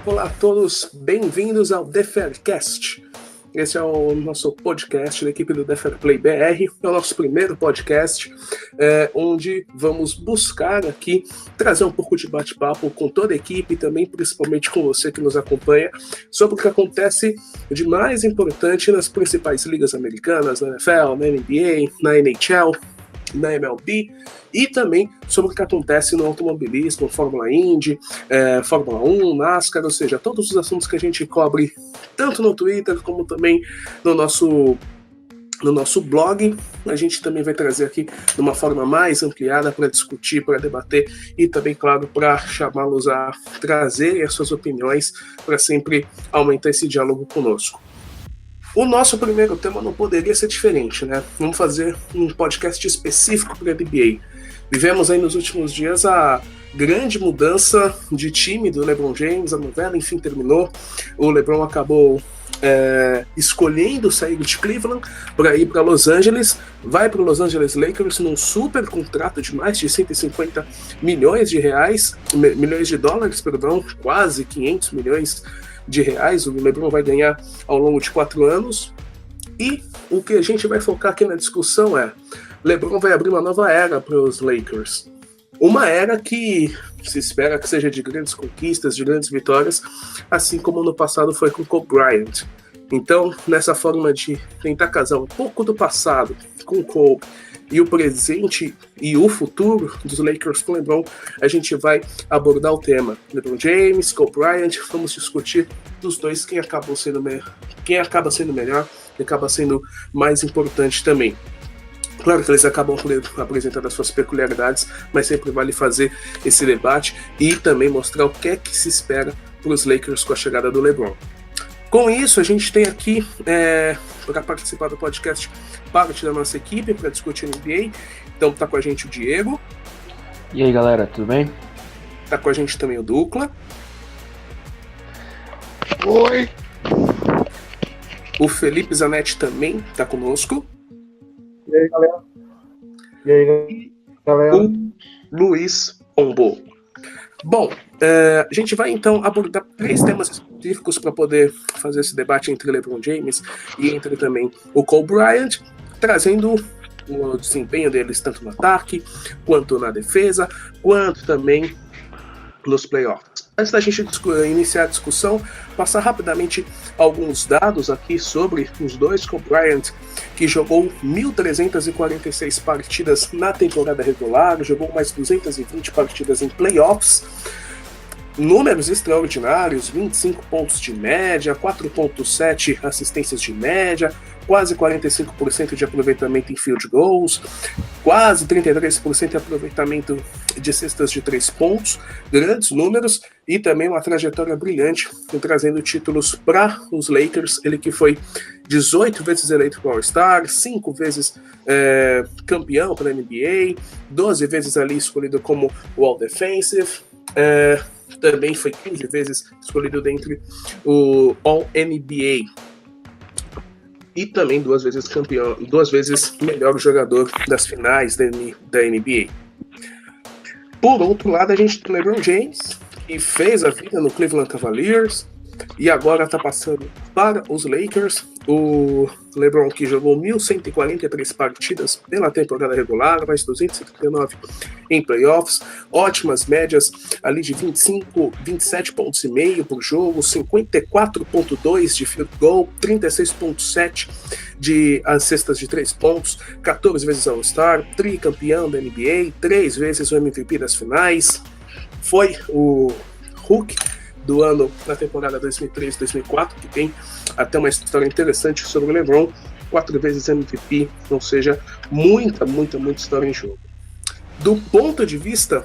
Olá a todos, bem-vindos ao The Faircast. Esse é o nosso podcast da equipe do The Fair Play BR, é o nosso primeiro podcast, onde vamos buscar aqui trazer um pouco de bate-papo com toda a equipe e também principalmente com você que nos acompanha sobre o que acontece de mais importante nas principais ligas americanas, na NFL, na NBA, na NHL, na MLB, e também sobre o que acontece no automobilismo, Fórmula Indy, Fórmula 1, NASCAR, ou seja, todos os assuntos que a gente cobre tanto no Twitter como também no nosso blog. A gente também vai trazer aqui de uma forma mais ampliada para discutir, para debater e também, claro, para chamá-los a trazerem as suas opiniões para sempre aumentar esse diálogo conosco. O nosso primeiro tema não poderia ser diferente, né? Vamos fazer um podcast específico para a NBA. Vivemos aí nos últimos dias a grande mudança de time do LeBron James, a novela enfim terminou. O LeBron acabou escolhendo sair de Cleveland para ir para Los Angeles, vai para o Los Angeles Lakers num super contrato de mais de 150 milhões de dólares, quase 500 milhões de reais, o LeBron vai ganhar ao longo de 4 anos, e o que a gente vai focar aqui na discussão é: LeBron vai abrir uma nova era para os Lakers, uma era que se espera que seja de grandes conquistas, de grandes vitórias, assim como no passado foi com Kobe Bryant. Então, nessa forma de tentar casar um pouco do passado com Kobe e o presente e o futuro dos Lakers com LeBron, a gente vai abordar o tema LeBron James, Kobe Bryant. Vamos discutir dos dois quem acaba sendo melhor e acaba sendo mais importante também. Claro que eles acabam apresentando as suas peculiaridades, mas sempre vale fazer esse debate e também mostrar o que é que se espera para os Lakers com a chegada do LeBron. Com isso, a gente tem aqui, para participar do podcast, parte da nossa equipe para discutir NBA. Então tá com a gente o Diego. E aí, galera, tudo bem? Tá com a gente também o Ducla. Oi! O Felipe Zanetti também tá conosco. E aí, galera? O Luiz Ombo. Bom, a gente vai então abordar 3 temas específicos para poder fazer esse debate entre LeBron James e entre também o Kobe Bryant, trazendo o desempenho deles tanto no ataque, quanto na defesa, quanto também nos playoffs. Antes da gente iniciar a discussão, passar rapidamente alguns dados aqui sobre os dois. Kobe Bryant, que jogou 1.346 partidas na temporada regular, jogou mais 220 partidas em playoffs, números extraordinários: 25 pontos de média, 4.7 assistências de média, quase 45% de aproveitamento em field goals, quase 33% de aproveitamento de cestas de 3 pontos, grandes números, e também uma trajetória brilhante, trazendo títulos para os Lakers. Ele que foi 18 vezes eleito para All-Star, 5 vezes campeão pela NBA, 12 vezes ali escolhido como o All-Defensive, também foi 15 vezes escolhido dentre o All-NBA. E também 2 vezes campeão, 2 vezes melhor jogador das finais da NBA. Por outro lado, a gente tem o LeBron James, que fez a vida no Cleveland Cavaliers e agora está passando para os Lakers. O LeBron, que jogou 1.143 partidas pela temporada regular, mais 279 em playoffs, ótimas médias ali de 27 pontos e meio por jogo, 54.2 de field goal, 36.7 de cestas de 3 pontos, 14 vezes All-Star, tricampeão da NBA, 3 vezes o MVP das finais, foi o Hulk do ano na temporada 2003-2004, que tem até uma história interessante sobre o LeBron, 4 vezes MVP, ou seja, muita história em jogo. Do ponto de vista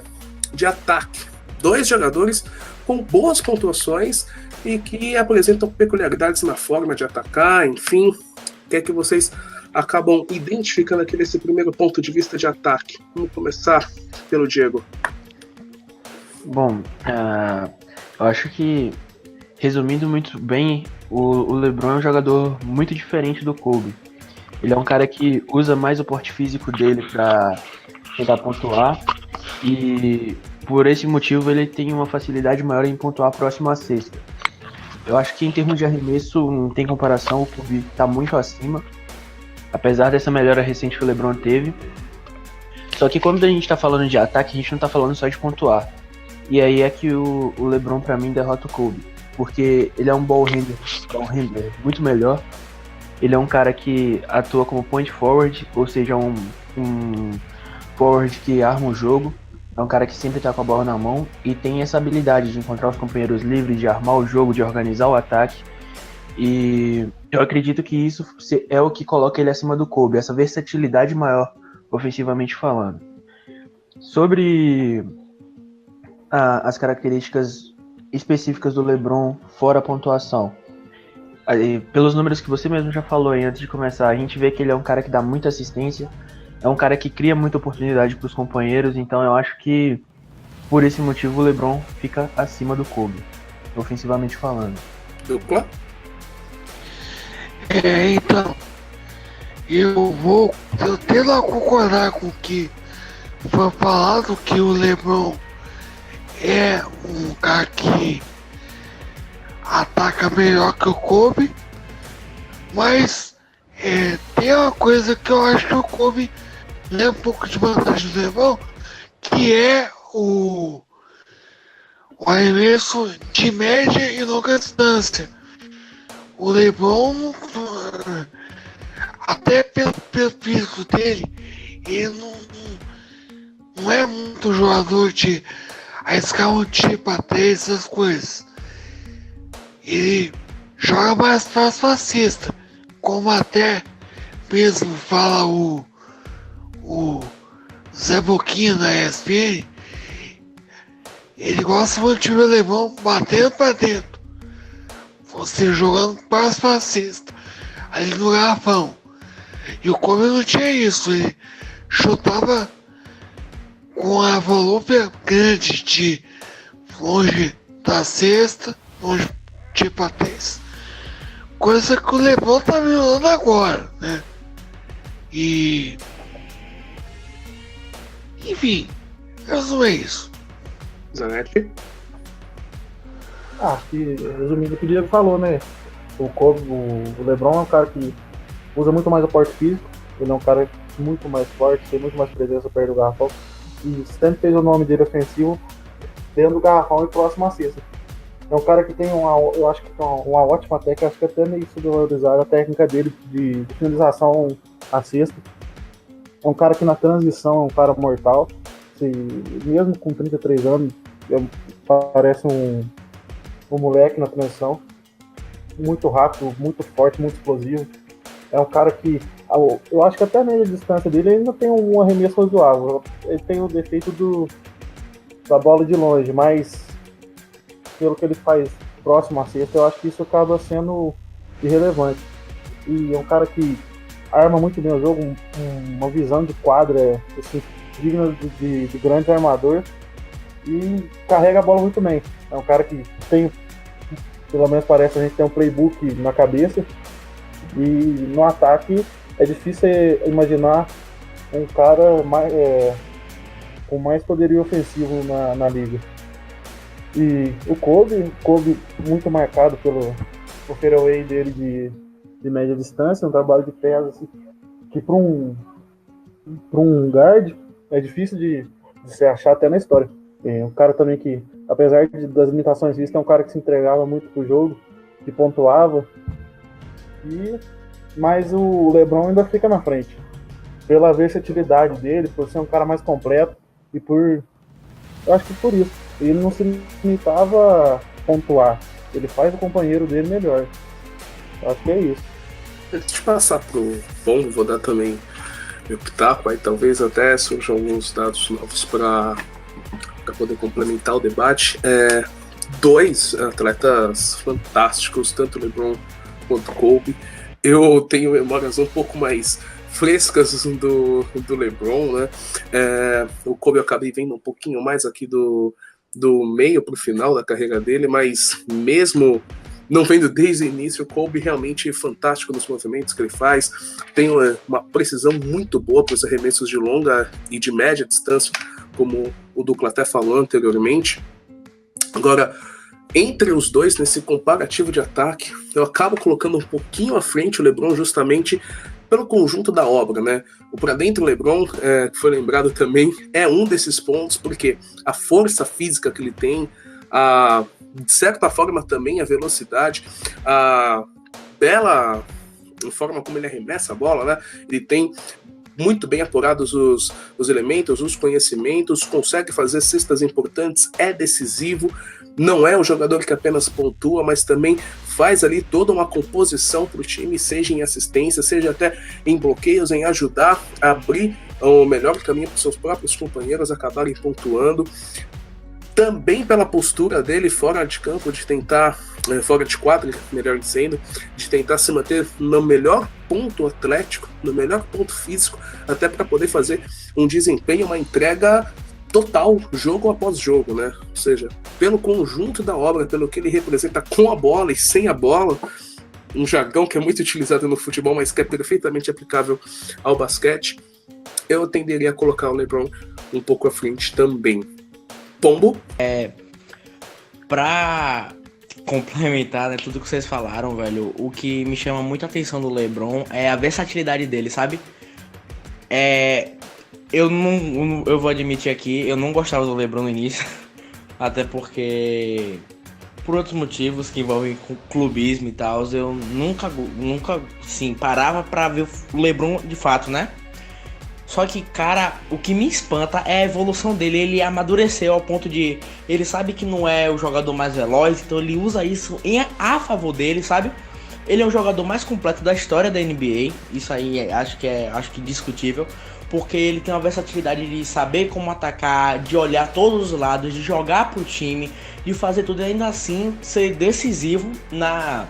de ataque, 2 jogadores com boas pontuações e que apresentam peculiaridades na forma de atacar, enfim, o que é que vocês acabam identificando aqui nesse primeiro ponto de vista de ataque? Vamos começar pelo Diego. Bom, eu acho que, resumindo muito bem, o LeBron é um jogador muito diferente do Kobe. Ele é um cara que usa mais o porte físico dele para tentar pontuar, e por esse motivo ele tem uma facilidade maior em pontuar próximo à cesta. Eu acho que em termos de arremesso não tem comparação, o Kobe tá muito acima, apesar dessa melhora recente que o LeBron teve. Só que quando a gente tá falando de ataque, a gente não tá falando só de pontuar. E aí é que o LeBron pra mim derrota o Kobe, porque ele é um ball handler muito melhor. Ele é um cara que atua como point forward, ou seja, um forward que arma o jogo. É um cara que sempre tá com a bola na mão e tem essa habilidade de encontrar os companheiros livres, de armar o jogo, de organizar o ataque. E eu acredito que isso é o que coloca ele acima do Kobe, essa versatilidade maior, ofensivamente falando. Sobre as características específicas do LeBron fora a pontuação. Aí, pelos números que você mesmo já falou aí antes de começar, a gente vê que ele é um cara que dá muita assistência, é um cara que cria muita oportunidade para os companheiros, então eu acho que por esse motivo o LeBron fica acima do Kobe, ofensivamente falando. Dupla? Então, eu tendo a concordar com o que foi falado, que o LeBron é um cara que ataca melhor que o Kobe, mas tem uma coisa que eu acho que o Kobe leva um pouco de vantagem do LeBron, que é o arremesso de média e longa distância. O LeBron, até pelo físico dele, ele não é muito jogador de arriscar um tiro pra três, essas coisas. Ele joga mais fácil assista, como até mesmo fala o Zé Boquinha na ESPN. Ele gosta muito de ver o LeBron batendo pra dentro, você jogando mais pra cesta, ali no garrafão. E o Kobe não tinha isso, ele chutava com a volúpia grande de longe da cesta, longe de patês. Coisa que o LeBron tá virando agora, né? E... enfim, resumo é isso. Zanetti? Acho que, resumindo o que o Diego falou, né? O LeBron é um cara que usa muito mais o porte físico, ele é um cara muito mais forte, tem muito mais presença perto do garrafão, e sempre fez o nome dele ofensivo dentro do garrafão e próximo à cesta. É um cara que tem eu acho que tem uma ótima técnica, acho que até meio subvalorizada a técnica dele de finalização à cesta. É um cara que na transição é um cara mortal, mesmo com 33 anos, parece um moleque na transição, muito rápido, muito forte, muito explosivo. É um cara que, eu acho que até a média distância dele ainda tem um arremesso razoável. Ele tem o defeito da bola de longe, mas pelo que ele faz próximo à cesta, eu acho que isso acaba sendo irrelevante. E é um cara que arma muito bem o jogo, uma visão de quadra assim, digna de grande armador, e carrega a bola muito bem. É um cara que tem, pelo menos parece, a gente tem um playbook na cabeça, e no ataque é difícil imaginar um cara com mais poderio ofensivo na liga. E o Kobe muito marcado pelo fadeaway dele de média distância, um trabalho de pés assim, que para um guard é difícil de se achar até na história. É um cara também que, apesar das limitações vistas, é um cara que se entregava muito pro jogo, que pontuava, mas o LeBron ainda fica na frente pela versatilidade dele, por ser um cara mais completo e eu acho que por isso ele não se limitava a pontuar, ele faz o companheiro dele melhor. Eu acho que é isso. Antes de passar pro bom, vou dar também meu pitaco, aí talvez até surjam alguns dados novos para poder complementar o debate. Dois atletas fantásticos, tanto o LeBron quanto o Kobe. Eu tenho memórias um pouco mais frescas do LeBron, né? O Kobe eu acabei vendo um pouquinho mais aqui do meio para o final da carreira dele, mas mesmo não vendo desde o início, o Kobe realmente é fantástico nos movimentos que ele faz, tem uma precisão muito boa para os arremessos de longa e de média distância, como o Dupla até falou anteriormente. Agora, entre os dois, nesse comparativo de ataque, eu acabo colocando um pouquinho à frente o LeBron justamente pelo conjunto da obra, né? O pra dentro LeBron, que foi lembrado também, é um desses pontos, porque a força física que ele tem, de certa forma também a velocidade, a bela forma como ele arremessa a bola, né? Ele tem muito bem apurados os elementos, os conhecimentos, consegue fazer cestas importantes, é decisivo, não é um jogador que apenas pontua, mas também faz ali toda uma composição para o time, seja em assistência, seja até em bloqueios, em ajudar a abrir o melhor caminho para os seus próprios companheiros acabarem pontuando. Também pela postura dele fora de campo, de tentar, fora de quadra, melhor dizendo, de tentar se manter no melhor ponto atlético, no melhor ponto físico, até para poder fazer um desempenho, uma entrega total, jogo após jogo, né? Ou seja, pelo conjunto da obra, pelo que ele representa com a bola e sem a bola, um jargão que é muito utilizado no futebol, mas que é perfeitamente aplicável ao basquete, eu tenderia a colocar o LeBron um pouco à frente também. Pombo? Pra complementar, né, tudo que vocês falaram, velho, o que me chama muito a atenção do LeBron é a versatilidade dele, sabe? Eu vou admitir aqui, eu não gostava do LeBron no início, até porque, por outros motivos que envolvem clubismo e tal, eu nunca, sim, parava pra ver o LeBron de fato, né? Só que, cara, o que me espanta é a evolução dele. Ele amadureceu ao ponto de... Ele sabe que não é o jogador mais veloz, então ele usa isso a favor dele, sabe? Ele é o jogador mais completo da história da NBA. Isso aí acho que discutível. Porque ele tem uma versatilidade de saber como atacar, de olhar todos os lados, de jogar pro time, de fazer tudo e ainda assim ser decisivo na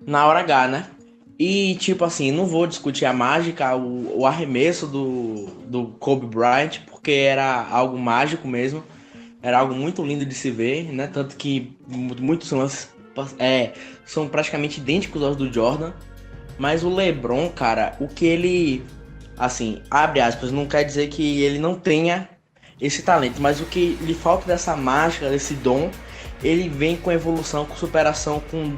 hora H, né? E, tipo assim, não vou discutir a mágica, o arremesso do Kobe Bryant, porque era algo mágico mesmo. Era algo muito lindo de se ver, né? Tanto que muitos lances são praticamente idênticos aos do Jordan. Mas o LeBron, cara, o que ele... Assim, abre aspas, não quer dizer que ele não tenha esse talento. Mas o que lhe falta dessa mágica, desse dom, ele vem com evolução, com superação, com...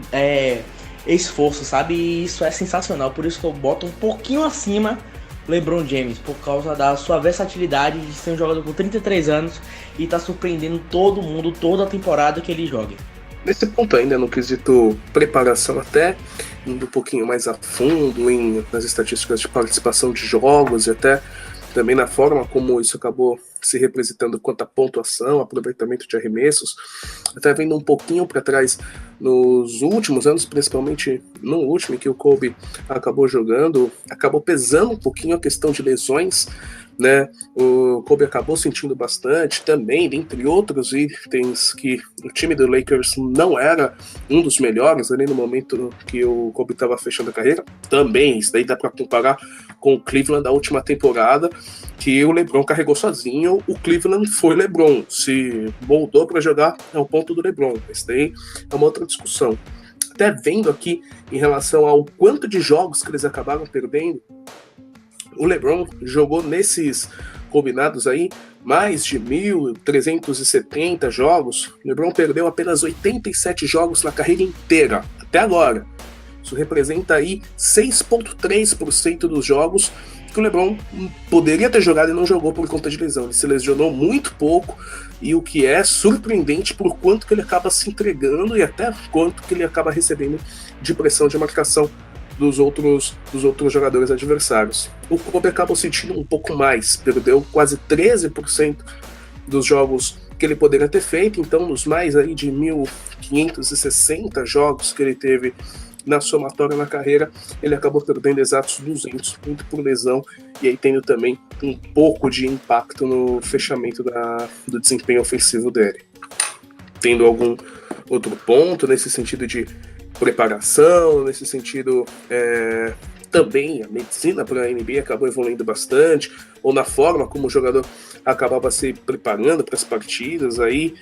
esforço, sabe? E isso é sensacional, por isso que eu boto um pouquinho acima LeBron James, por causa da sua versatilidade de ser um jogador com 33 anos e tá surpreendendo todo mundo, toda a temporada que ele joga. Nesse ponto ainda, no quesito preparação, até indo um pouquinho mais a fundo nas estatísticas de participação de jogos e até também na forma como isso acabou se representando quanto a pontuação, aproveitamento de arremessos, até vendo um pouquinho para trás nos últimos anos, principalmente no último em que o Kobe acabou jogando, acabou pesando um pouquinho a questão de lesões, né? O Kobe acabou sentindo bastante também, dentre outros itens, que o time do Lakers não era um dos melhores ali no momento que o Kobe estava fechando a carreira. Também, isso daí dá para comparar com o Cleveland da última temporada, que o LeBron carregou sozinho. O Cleveland foi LeBron, se moldou para jogar ao ponto do LeBron. Isso daí é uma outra discussão. Até vendo aqui em relação ao quanto de jogos que eles acabaram perdendo, o LeBron jogou nesses combinados aí mais de 1.370 jogos. O LeBron perdeu apenas 87 jogos na carreira inteira, até agora. Isso representa aí 6,3% dos jogos que o LeBron poderia ter jogado e não jogou por conta de lesão. Ele se lesionou muito pouco, e o que é surpreendente por quanto que ele acaba se entregando e até quanto que ele acaba recebendo de pressão de marcação dos outros jogadores adversários. O Kobe acabou sentindo um pouco mais, perdeu quase 13% dos jogos que ele poderia ter feito, então nos mais aí de 1.560 jogos que ele teve na somatória na carreira, ele acabou perdendo exatos 200, muito por lesão, e aí tendo também um pouco de impacto no fechamento do desempenho ofensivo dele. Tendo algum outro ponto nesse sentido de preparação, nesse sentido também a medicina para a NBA acabou evoluindo bastante, ou na forma como o jogador acabava se preparando para as partidas, aí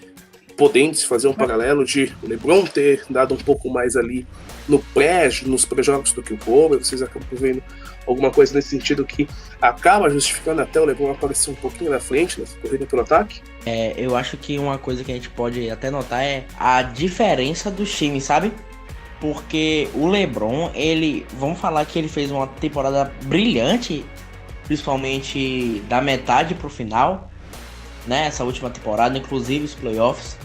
podendo se fazer um paralelo de o LeBron ter dado um pouco mais ali nos pré-jogos do que o Kobe, vocês acabam vendo alguma coisa nesse sentido que acaba justificando até o LeBron aparecer um pouquinho na frente nessa corrida pelo ataque? Eu acho que uma coisa que a gente pode até notar é a diferença dos times, sabe? Porque o LeBron, vamos falar que ele fez uma temporada brilhante, principalmente da metade pro final, né? Essa última temporada, inclusive os playoffs,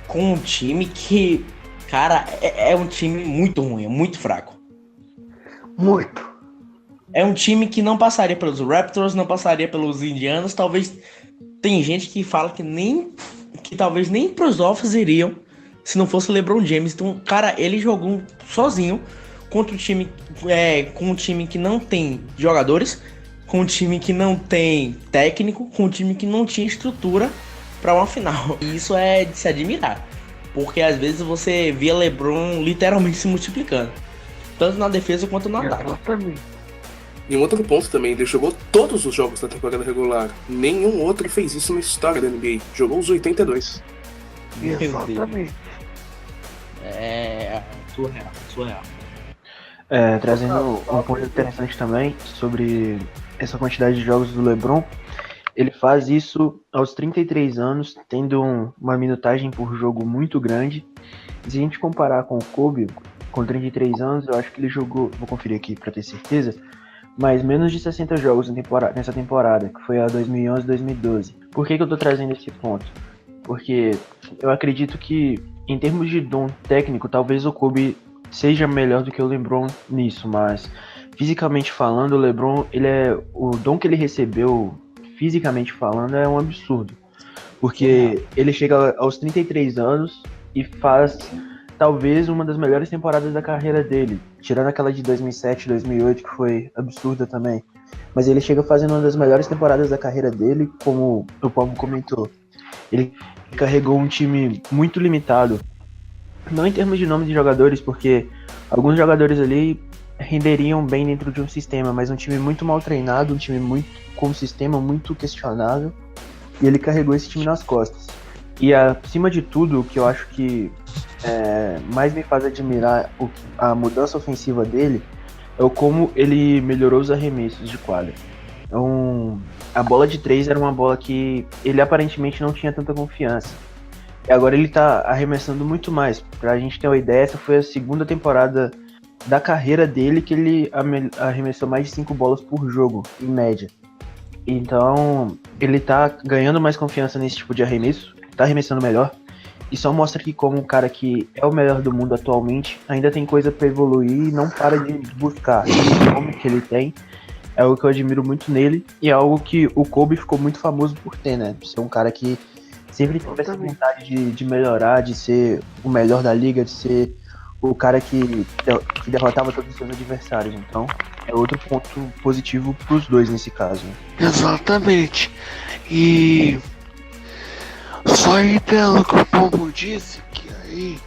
com um time que, cara, é um time muito ruim, é muito fraco. Muito. É um time que não passaria pelos Raptors, não passaria pelos Indianos, talvez. Tem gente que fala que talvez nem pros offs iriam se não fosse o LeBron James. Então, cara, ele jogou sozinho contra o time, com um time que não tem jogadores, com um time que não tem técnico, com um time que não tinha estrutura para uma final. E isso é de se admirar, porque às vezes você via LeBron literalmente se multiplicando, tanto na defesa quanto no ataque. Exatamente. E um outro ponto também, ele jogou todos os jogos da temporada regular. Nenhum outro fez isso na história da NBA. Jogou os 82. Exatamente. É surreal. Trazendo um ponto interessante também sobre essa quantidade de jogos do LeBron, ele faz isso aos 33 anos, tendo uma minutagem por jogo muito grande. E se a gente comparar com o Kobe, com 33 anos, eu acho que ele jogou, vou conferir aqui para ter certeza, mas menos de 60 jogos nessa temporada, que foi a 2011-2012. Por que eu tô trazendo esse ponto? Porque eu acredito que, em termos de dom técnico, talvez o Kobe seja melhor do que o LeBron nisso, mas fisicamente falando, o LeBron, o dom que ele recebeu, fisicamente falando, é um absurdo. Porque ele chega aos 33 anos e faz talvez uma das melhores temporadas da carreira dele, tirando aquela de 2007, 2008, que foi absurda também. Mas ele chega fazendo uma das melhores temporadas da carreira dele, como o Paulo comentou. Ele carregou um time muito limitado, não em termos de nome de jogadores, porque alguns jogadores ali renderiam bem dentro de um sistema, mas um time muito mal treinado, um time com um sistema muito questionável, e ele carregou esse time nas costas. E acima de tudo, o que eu acho que mais me faz admirar a mudança ofensiva dele é o como ele melhorou os arremessos de quadra. Então, a bola de 3 era uma bola que ele aparentemente não tinha tanta confiança. E agora ele tá arremessando muito mais. Pra gente ter uma ideia, essa foi a segunda temporada da carreira dele que ele arremessou mais de 5 bolas por jogo, em média. Então, ele tá ganhando mais confiança nesse tipo de arremesso, tá arremessando melhor. E só mostra que, como um cara que é o melhor do mundo atualmente, ainda tem coisa pra evoluir e não para de buscar. O nome que ele tem é algo que eu admiro muito nele, e é algo que o Kobe ficou muito famoso por ter, né? Ser um cara que sempre teve essa vontade de melhorar, de ser o melhor da liga, de ser o cara que derrotava todos os seus adversários. Então, é outro ponto positivo pros dois nesse caso. Exatamente. E só entendo o que o Pombo disse, que aí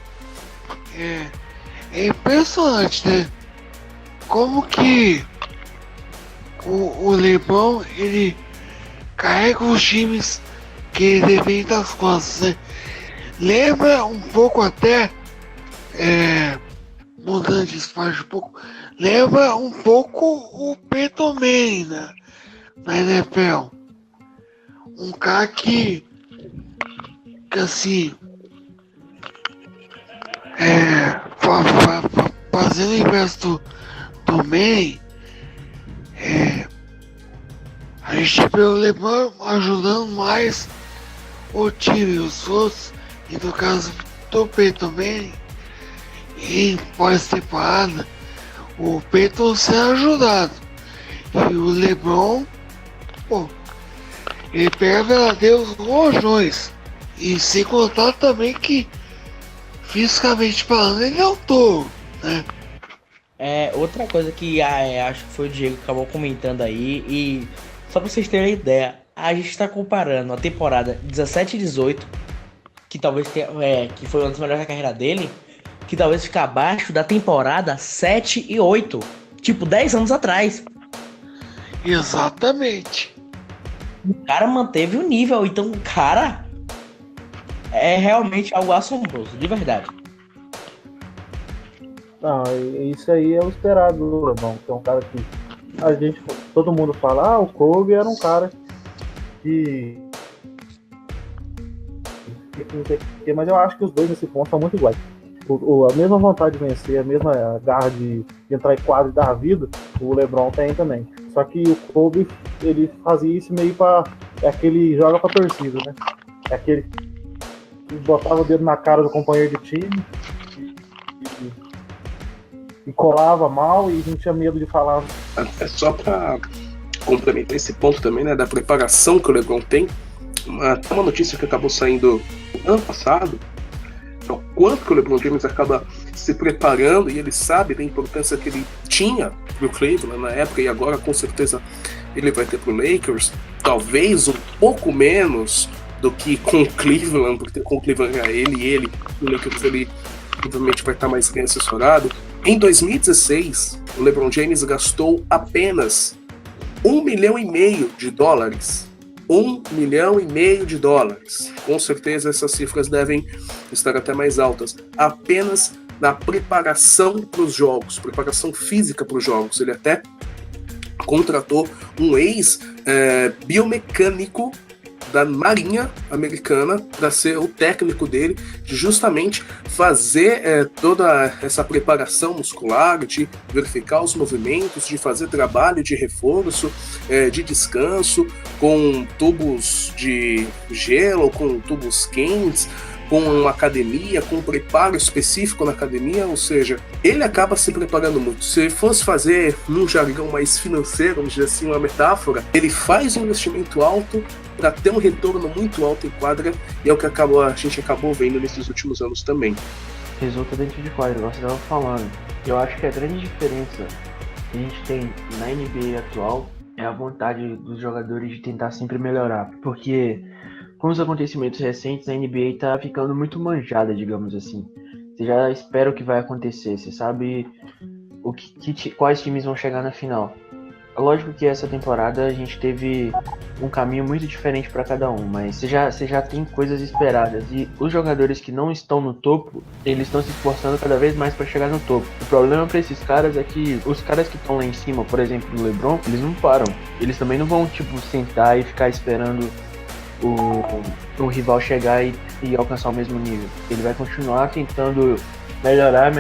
é impressionante, né? Como que o LeBron, ele carrega os times que ele vem das costas, né? Lembra um pouco até, mudando de espaço um pouco, lembra um pouco o Peyton Manning na NFL. Um cara que assim, fazendo o inverso do Manning, a gente vê o LeBron ajudando mais o time e os outros, e no caso do Peyton Manning, em pós-temporada, o Peyton sendo ajudado, e o LeBron, ele pega verdadeiros rojões, e sem contar também que, fisicamente falando, ele é um touro, né? Outra coisa que acho que foi o Diego que acabou comentando aí, e só pra vocês terem uma ideia, a gente tá comparando a temporada 17 e 18, que talvez que foi uma das melhores da carreira dele, que talvez fique abaixo da temporada 7 e 8, tipo 10 anos atrás. Exatamente. O cara manteve o nível, então, cara, é realmente algo assombroso, de verdade. Não, isso aí é o esperado do LeBron, que é um cara que todo mundo fala, o Kobe era um cara que não sei o quê, mas eu acho que os dois nesse ponto são muito iguais. A mesma vontade de vencer, a mesma garra de entrar em quadro e dar a vida, o LeBron tem também. Só que o Kobe, ele fazia isso meio é aquele joga pra torcida, né? É aquele que botava o dedo na cara do companheiro de time e colava mal e não tinha medo de falar. É só pra complementar esse ponto também, né, da preparação que o LeBron tem. Uma notícia que acabou saindo no ano passado, é o quanto que o LeBron James acaba se preparando, e ele sabe da importância que ele tinha pro Cleveland na época, e agora com certeza ele vai ter pro Lakers, talvez um pouco menos do que com o Cleveland, porque com o Cleveland era ele, o Lakers ele provavelmente vai estar mais bem assessorado. Em 2016, o LeBron James gastou apenas $1,5 milhão. $1,5 milhão. Com certeza essas cifras devem estar até mais altas. Apenas na preparação para os jogos, preparação física para os jogos. Ele até contratou um ex-biomecânico da Marinha Americana para ser o técnico dele, de justamente fazer toda essa preparação muscular, de verificar os movimentos, de fazer trabalho de reforço, de descanso, com tubos de gelo, com tubos quentes, com uma academia, com um preparo específico na academia, ou seja, ele acaba se preparando muito. Se fosse fazer num jargão mais financeiro, vamos dizer assim, uma metáfora, ele faz um investimento alto para ter um retorno muito alto em quadra, e é o que a gente acabou vendo nesses últimos anos também. Resulta dentro de quadra, igual você estava falando. Eu acho que a grande diferença que a gente tem na NBA atual é a vontade dos jogadores de tentar sempre melhorar, porque com os acontecimentos recentes, a NBA tá ficando muito manjada, digamos assim. Você já espera o que vai acontecer, você sabe quais times vão chegar na final. Lógico que essa temporada a gente teve um caminho muito diferente para cada um, mas você já tem coisas esperadas. E os jogadores que não estão no topo, eles estão se esforçando cada vez mais para chegar no topo. O problema para esses caras é que os caras que estão lá em cima, por exemplo, o LeBron, eles não param. Eles também não vão, sentar e ficar esperando o rival chegar e alcançar o mesmo nível. Ele vai continuar tentando melhorar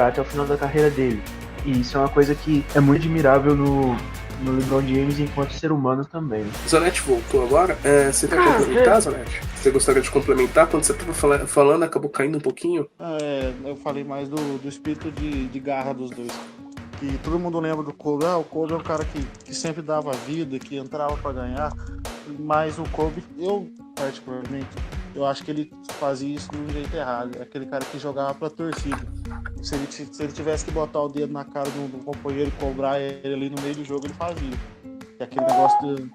até o final da carreira dele. E isso é uma coisa que é muito admirável no LeBron James enquanto ser humano também. Zanetti voltou agora. Você quer complementar, Zanetti? Você gostaria de complementar? Quando você estava falando, acabou caindo um pouquinho? Eu falei mais do espírito de garra dos dois. Que todo mundo lembra do Kobe. O Kobe é um cara que sempre dava vida, que entrava para ganhar. Mas o Kobe, eu particularmente, eu acho que ele fazia isso de um jeito errado. É aquele cara que jogava pra torcida. Se ele tivesse que botar o dedo na cara do companheiro e cobrar ele ali no meio do jogo, ele fazia. É aquele negócio de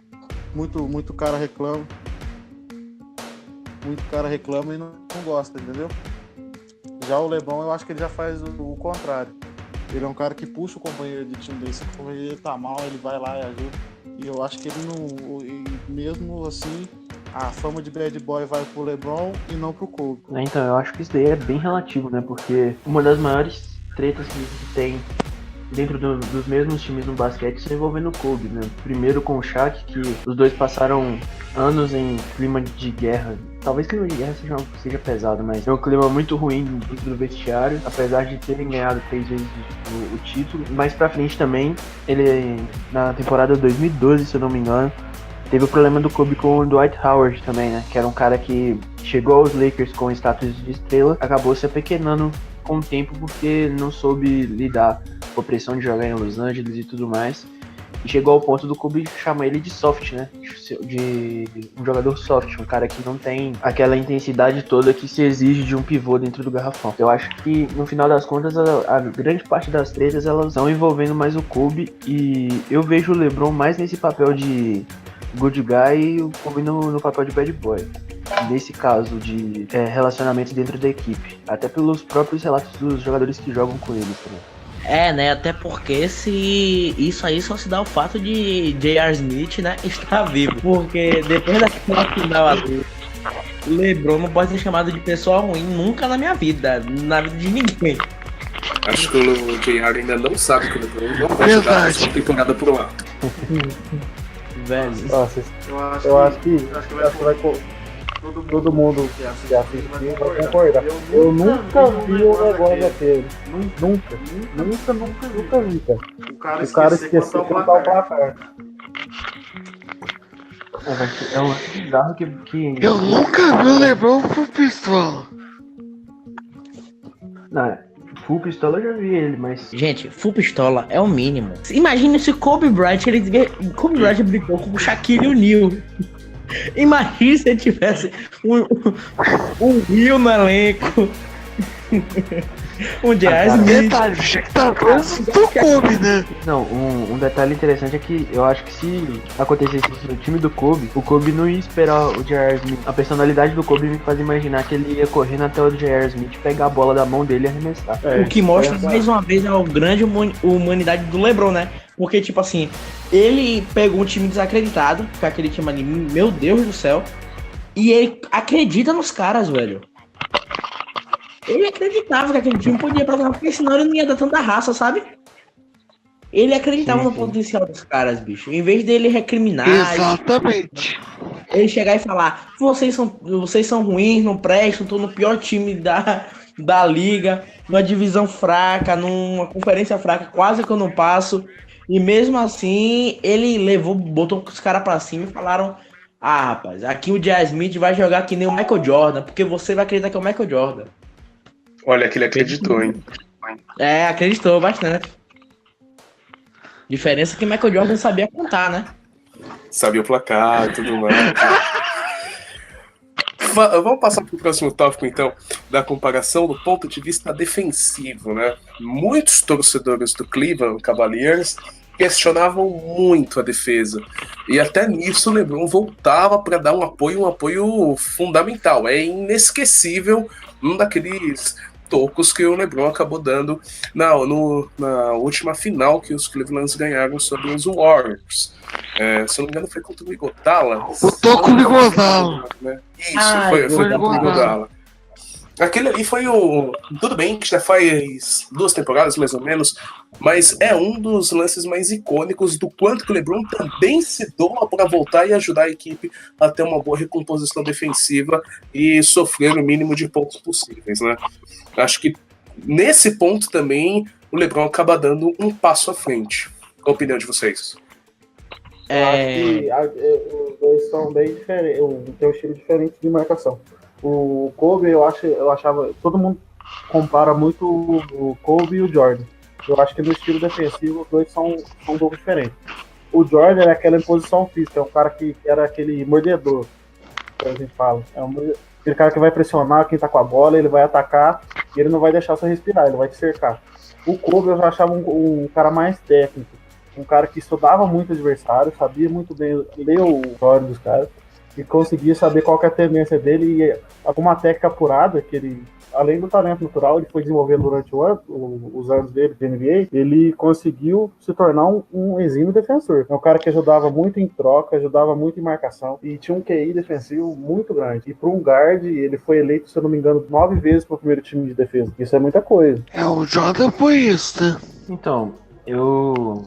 muito cara reclama. Muito cara reclama e não gosta, entendeu? Já o LeBron, eu acho que ele já faz o contrário. Ele é um cara que puxa o companheiro de time dele. Se o companheiro tá mal, ele vai lá e ajuda. E eu acho que ele não... Mesmo assim, a fama de bad boy vai pro LeBron e não pro Kobe. Então, eu acho que isso daí é bem relativo, né? Porque uma das maiores tretas que tem dentro dos mesmos times no basquete está envolvendo o Kobe, né? Primeiro com o Shaq, que os dois passaram anos em clima de guerra. Talvez clima de guerra seja pesado, mas é um clima muito ruim dentro do vestiário, apesar de terem ganhado 3 vezes o título. Mais pra frente também, ele na temporada 2012, se eu não me engano, teve o problema do Kobe com o Dwight Howard também, né? Que era um cara que chegou aos Lakers com status de estrela, acabou se apequenando com o tempo porque não soube lidar com a pressão de jogar em Los Angeles e tudo mais. E chegou ao ponto do Kobe chamar ele de soft, né? De um jogador soft, um cara que não tem aquela intensidade toda que se exige de um pivô dentro do garrafão. Eu acho que, no final das contas, a grande parte das tretas, elas estão envolvendo mais o Kobe, e eu vejo o LeBron mais nesse papel de good guy e o Kobe no papel de bad boy. Nesse caso de relacionamento dentro da equipe. Até pelos próprios relatos dos jogadores que jogam com eles também. Né? Até porque isso aí só se dá o fato de J.R. Smith, né, estar vivo. Porque depois daquela final ali, LeBron não pode ser chamado de pessoa ruim nunca na minha vida. Na vida de ninguém. Acho que o J.R. ainda não sabe que o LeBron não vai jogar essa temporada pro alto. Velho. Nossa, eu acho que vai todo mundo que assiste vai concordar. Eu nunca vi um negócio daquele. Nunca vi, cara. O cara esqueceu de botar o placar. É um bizarro que. Eu nunca vi o LeBron por pistola. Não, full pistola eu já vi ele, mas. Gente, full pistola é o mínimo. Imagina se Kobe Bryant brigou com o Shaquille O'Neal. Imagina se ele tivesse um Rio no elenco. Um Jazz Detalhe, que tá preso do Kobe, né? Não, um detalhe interessante é que eu acho que se acontecesse isso no time do Kobe, o Kobe não ia esperar o J.R. Smith. A personalidade do Kobe me faz imaginar que ele ia correr até o J.R. Smith, pegar a bola da mão dele e arremessar. O que mostra mais uma vez a grande humanidade do LeBron, né? Porque, tipo assim, ele pegou um time desacreditado, que é aquele time ali, meu Deus do céu, e ele acredita nos caras, velho. Ele acreditava que aquele time podia programa, porque senão ele não ia dar tanta raça, sabe? Ele acreditava no potencial dos caras, bicho. Em vez dele recriminar, Exatamente. ele chegar e falar: vocês são ruins, não prestam, estão no pior time da liga, numa divisão fraca, numa conferência fraca, quase que eu não passo. E mesmo assim, ele botou os caras pra cima e falaram: ah, rapaz, aqui o J.R. Smith vai jogar que nem o Michael Jordan, porque você vai acreditar que é o Michael Jordan. Olha que ele acreditou, hein? É, acreditou bastante. Diferença que Michael Jordan sabia contar, né? Sabia o placar e tudo mais. Vamos passar para o próximo tópico, então, da comparação do ponto de vista defensivo, né? Muitos torcedores do Cleveland Cavaliers questionavam muito a defesa. E até nisso o LeBron voltava para dar um apoio fundamental. É inesquecível um daqueles tocos que o LeBron acabou dando na última final que os Clevelands ganharam sobre os Warriors. Se eu não me engano foi contra o Iguodala. O toco do Iguodala. Né? Isso, foi contra o Iguodala. Aquele ali foi o... Tudo bem que já faz 2 temporadas, mais ou menos, mas é um dos lances mais icônicos do quanto que o LeBron também se doa para voltar e ajudar a equipe a ter uma boa recomposição defensiva e sofrer o mínimo de pontos possíveis, né? Acho que nesse ponto também o LeBron acaba dando um passo à frente. Qual a opinião de vocês? Acho que os dois são bem diferentes, tem um estilo diferente de marcação. O Kobe, eu achava. Todo mundo compara muito o Kobe e o Jordan. Eu acho que no estilo defensivo os dois são um pouco diferentes. O Jordan é aquela imposição física, é um cara que era aquele mordedor, que a gente fala. É aquele cara que vai pressionar quem tá com a bola, ele vai atacar e ele não vai deixar você respirar, ele vai te cercar. O Kobe eu já achava um cara mais técnico, um cara que estudava muito o adversário, sabia muito bem ler o jogo dos caras e conseguia saber qual que é a tendência dele e alguma técnica apurada que ele, além do talento natural, ele foi desenvolvendo durante os anos dele de NBA, ele conseguiu se tornar um exímio defensor. É um cara que ajudava muito em troca, ajudava muito em marcação e tinha um QI defensivo muito grande. E para um guard, ele foi eleito, se eu não me engano, 9 vezes para o primeiro time de defesa. Isso é muita coisa. O Jordan foi isso, né? Então, eu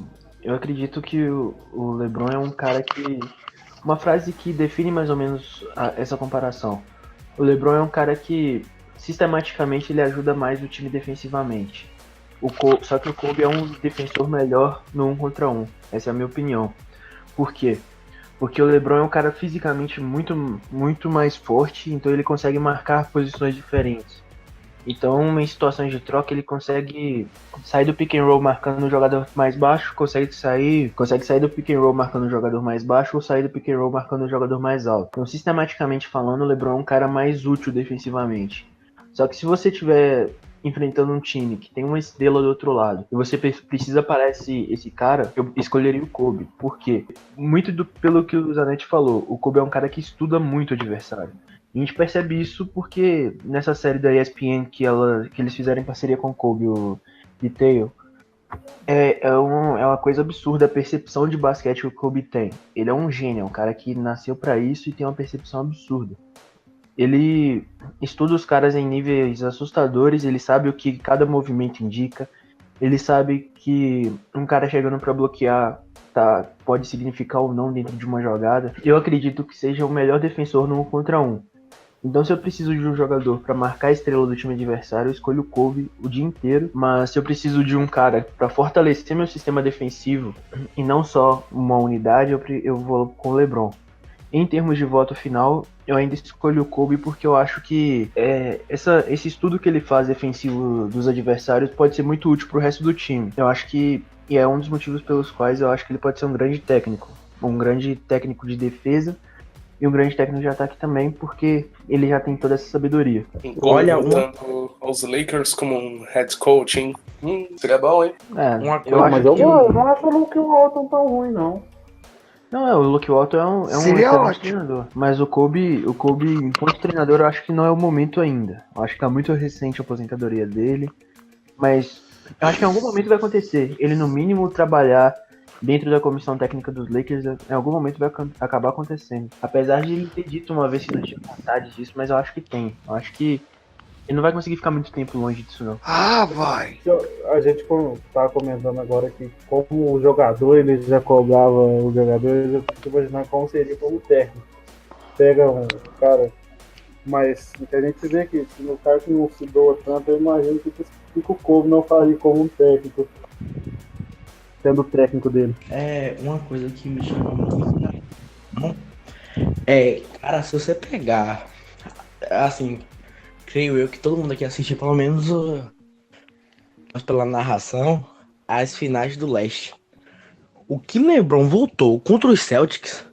acredito que o LeBron é um cara que... Uma frase que define mais ou menos essa comparação. O LeBron é um cara que, sistematicamente, ele ajuda mais o time defensivamente. Só que o Kobe é um defensor melhor no 1 contra 1. Essa é a minha opinião. Por quê? Porque o LeBron é um cara fisicamente muito, muito mais forte, então ele consegue marcar posições diferentes. Então, em situações de troca, ele consegue sair do pick and roll marcando um jogador mais baixo, consegue sair do pick and roll marcando um jogador mais baixo ou sair do pick and roll marcando um jogador mais alto. Então, sistematicamente falando, o LeBron é um cara mais útil defensivamente. Só que se você estiver enfrentando um time que tem uma estrela do outro lado e você precisa parar esse cara, eu escolheria o Kobe. Por quê? Pelo que o Zanetti falou, o Kobe é um cara que estuda muito o adversário. A gente percebe isso porque nessa série da ESPN que eles fizeram em parceria com o Kobe, o Detail, é uma coisa absurda a percepção de basquete que o Kobe tem. Ele é um gênio, é um cara que nasceu pra isso e tem uma percepção absurda. Ele estuda os caras em níveis assustadores, ele sabe o que cada movimento indica, ele sabe que um cara chegando pra bloquear pode significar ou não dentro de uma jogada. Eu acredito que seja o melhor defensor no 1 contra 1. Então, se eu preciso de um jogador pra marcar a estrela do time adversário, eu escolho o Kobe o dia inteiro. Mas se eu preciso de um cara pra fortalecer meu sistema defensivo e não só uma unidade, eu vou com o LeBron. Em termos de voto final, eu ainda escolho o Kobe porque eu acho que esse estudo que ele faz defensivo dos adversários pode ser muito útil pro resto do time. Eu acho que é um dos motivos pelos quais eu acho que ele pode ser um grande técnico de defesa e um grande técnico de ataque também, porque ele já tem toda essa sabedoria. Olha, voltando aos Lakers como um head coach, hein? Seria bom, hein? Mas eu não acho o Luke Walton tão ruim, não. Não, o Luke Walton é um excelente treinador. Mas o Kobe, enquanto treinador, eu acho que não é o momento ainda. Eu acho que tá muito recente a aposentadoria dele. Mas eu acho que em algum momento vai acontecer. Ele, no mínimo, trabalhar dentro da comissão técnica dos Lakers, em algum momento vai acabar acontecendo. Apesar de ele ter dito uma vez que não tinha vontade disso, mas eu acho que tem. Eu acho que ele não vai conseguir ficar muito tempo longe disso, não. Vai! A gente tava comentando agora que como o jogador, ele já cobrava o jogador, eu fico imaginando como seria como técnico. Pega um cara, mas que a gente vê que se o cara que não se doa tanto, eu imagino que o Kobe não faria como um técnico, sendo o técnico dele. Uma coisa que me chama muito cara, se você pegar, assim, creio eu que todo mundo aqui assistiu pelo menos pela narração as finais do leste. O que LeBron voltou contra os Celtics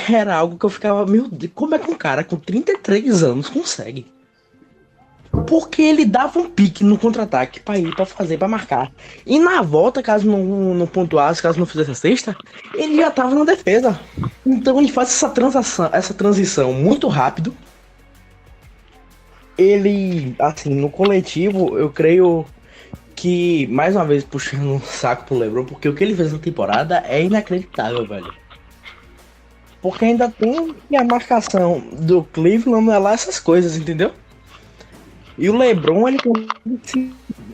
era algo que eu ficava, meu Deus, como é que um cara com 33 anos consegue? Porque ele dava um pique no contra-ataque pra ir, pra marcar. E na volta, caso não pontuasse, caso não fizesse a cesta, ele já tava na defesa. Então ele faz essa transição muito rápido. Ele, assim, no coletivo, eu creio que, mais uma vez, puxando um saco pro LeBron, porque o que ele fez na temporada é inacreditável, velho. Porque ainda tem a marcação do Cleveland, não é lá essas coisas, entendeu? E o LeBron,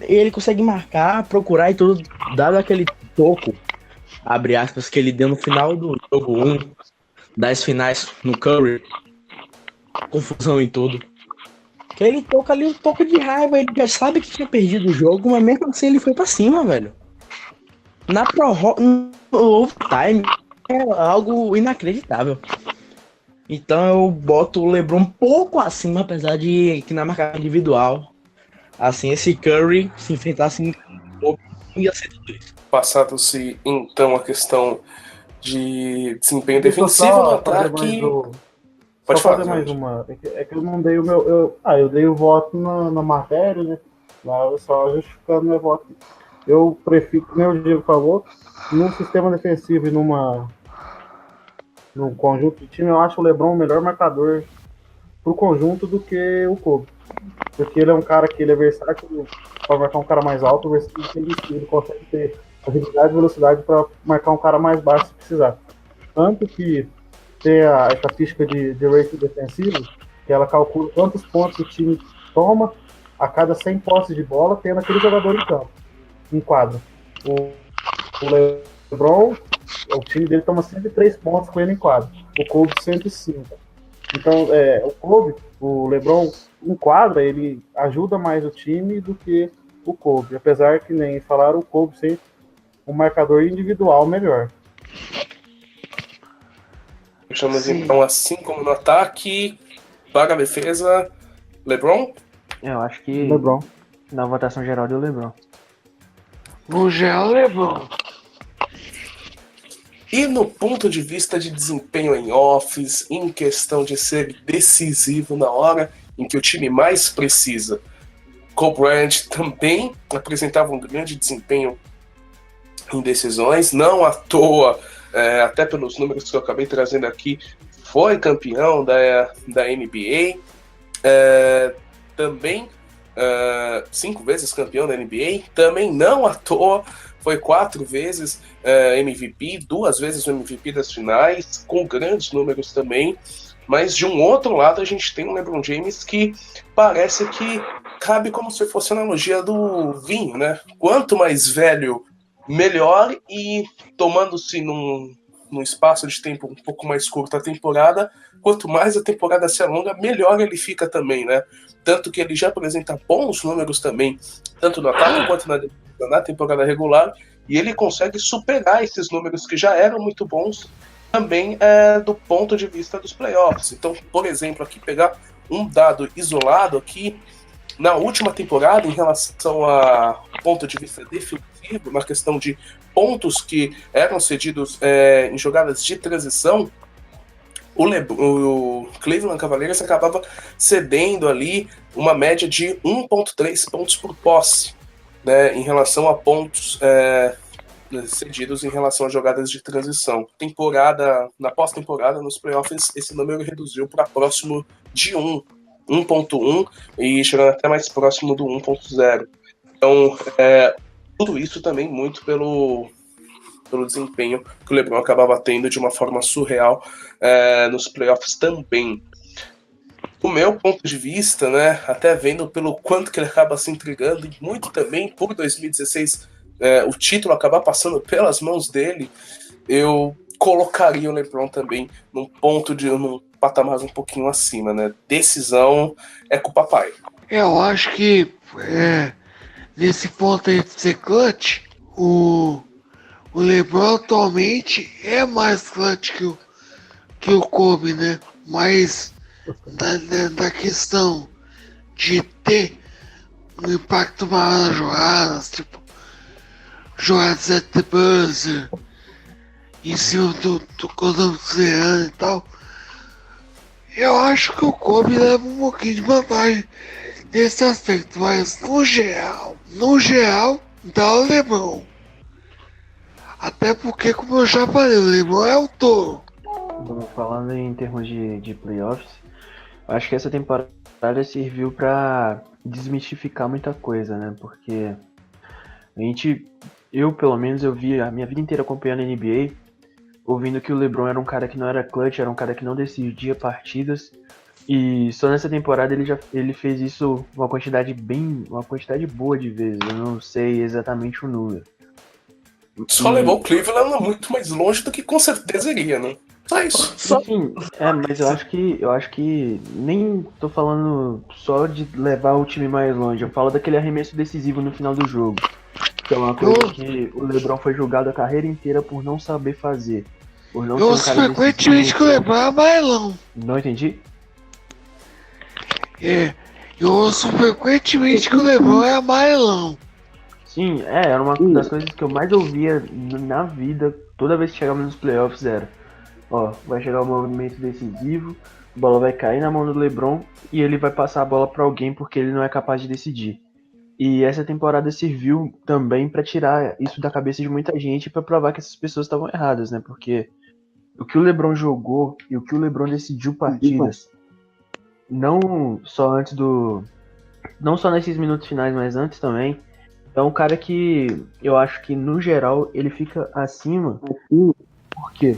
ele consegue marcar, procurar e tudo, dado aquele toco, abre aspas, que ele deu no final do jogo 1, das finais no Curry, confusão e tudo. Que ele toca ali um pouco de raiva, ele já sabe que tinha perdido o jogo, mas mesmo assim ele foi pra cima, velho. No overtime, é algo inacreditável. Então eu boto o LeBron um pouco acima, apesar de que na marcação individual, assim, esse Curry se enfrentasse ia ser tudo isso. Passado-se então a questão de desempenho defensivo no ataque. Pode fazer mais uma. É que eu não dei o meu. Eu dei o voto na matéria, né? Lá só justificando meu voto. Eu prefiro, como o Diego falou, num sistema defensivo e num conjunto de time, eu acho o LeBron o melhor marcador pro conjunto do que o Kobe. Porque ele é um cara que ele é versátil para marcar um cara mais alto, ele consegue ter agilidade e velocidade para marcar um cara mais baixo se precisar. Tanto que tem a estatística de rating defensivo, que ela calcula quantos pontos o time toma a cada 100 posses de bola, tendo aquele jogador em campo, em quadra. O LeBron, o time dele toma 103 pontos com ele em quadra. O Kobe 105. Então, o LeBron em quadra, ele ajuda mais o time do que o Kobe. Apesar que nem falaram, o Kobe ser um marcador individual melhor. Fechamos então assim como no ataque, para a defesa, LeBron? Eu acho que LeBron. Na votação geral deu LeBron. No geral, LeBron. E no ponto de vista de desempenho em offs, em questão de ser decisivo na hora em que o time mais precisa, Kobe Bryant também apresentava um grande desempenho em decisões, não à toa, até pelos números que eu acabei trazendo aqui, foi campeão da NBA, também 5 vezes campeão da NBA, também não à toa, foi 4 vezes MVP, 2 vezes o MVP das finais, com grandes números também. Mas de um outro lado a gente tem um LeBron James que parece que cabe como se fosse a analogia do vinho, né? Quanto mais velho, melhor, e tomando-se num espaço de tempo um pouco mais curto a temporada, quanto mais a temporada se alonga, melhor ele fica também, né? Tanto que ele já apresenta bons números também, tanto no ataque quanto na temporada regular, e ele consegue superar esses números que já eram muito bons também do ponto de vista dos playoffs. Então, por exemplo, aqui pegar um dado isolado aqui, na última temporada, em relação a ponto de vista defensivo, na questão de pontos que eram cedidos em jogadas de transição, o Cleveland Cavaliers acabava cedendo ali uma média de 1,3 pontos por posse, né, em relação a pontos cedidos em relação a jogadas de transição. Na pós-temporada, nos playoffs, esse número reduziu para próximo de 1,1 e chegando até mais próximo do 1,0. Então, tudo isso também muito pelo desempenho que o LeBron acabava tendo de uma forma surreal nos playoffs também. O meu ponto de vista, né, até vendo pelo quanto que ele acaba se entregando, e muito também por 2016 o título acabar passando pelas mãos dele, eu colocaria o LeBron também num patamar um pouquinho acima, né? Decisão é com o papai. Eu acho que nesse ponto aí de ser clutch, o LeBron atualmente é mais clutch que o Kobe, né? Mas da questão de ter um impacto maior nas jogadas, tipo jogadas at the buzzer, em cima do cordão e tal, eu acho que o Kobe leva um pouquinho de vantagem nesse aspecto, mas no geral, dá o LeBron. Até porque, como eu já falei, o LeBron é o touro. Bom, falando em termos de playoffs, acho que essa temporada serviu para desmistificar muita coisa, né? Porque eu pelo menos, eu vi a minha vida inteira acompanhando a NBA, ouvindo que o LeBron era um cara que não era clutch, era um cara que não decidia partidas, e só nessa temporada ele fez isso uma quantidade boa de vezes, eu não sei exatamente o número. Só levou o Cleveland muito mais longe do que com certeza iria, né? Só isso. Enfim, mas eu acho que nem tô falando só de levar o time mais longe, eu falo daquele arremesso decisivo no final do jogo. Que é uma coisa que o LeBron foi julgado a carreira inteira por não saber fazer. Por não ser um cara frequentemente que o LeBron é amarelão. Não entendi? Eu ouço frequentemente que o LeBron é amarelão. Sim, era uma das coisas que eu mais ouvia na vida, toda vez que chegava nos playoffs era: vai chegar o movimento decisivo, a bola vai cair na mão do LeBron e ele vai passar a bola pra alguém porque ele não é capaz de decidir. E essa temporada serviu também pra tirar isso da cabeça de muita gente, pra provar que essas pessoas estavam erradas, né? Porque o que o LeBron jogou e o que o LeBron decidiu partidas, não só nesses minutos finais, mas antes também, é um cara que eu acho que no geral ele fica acima. Por quê?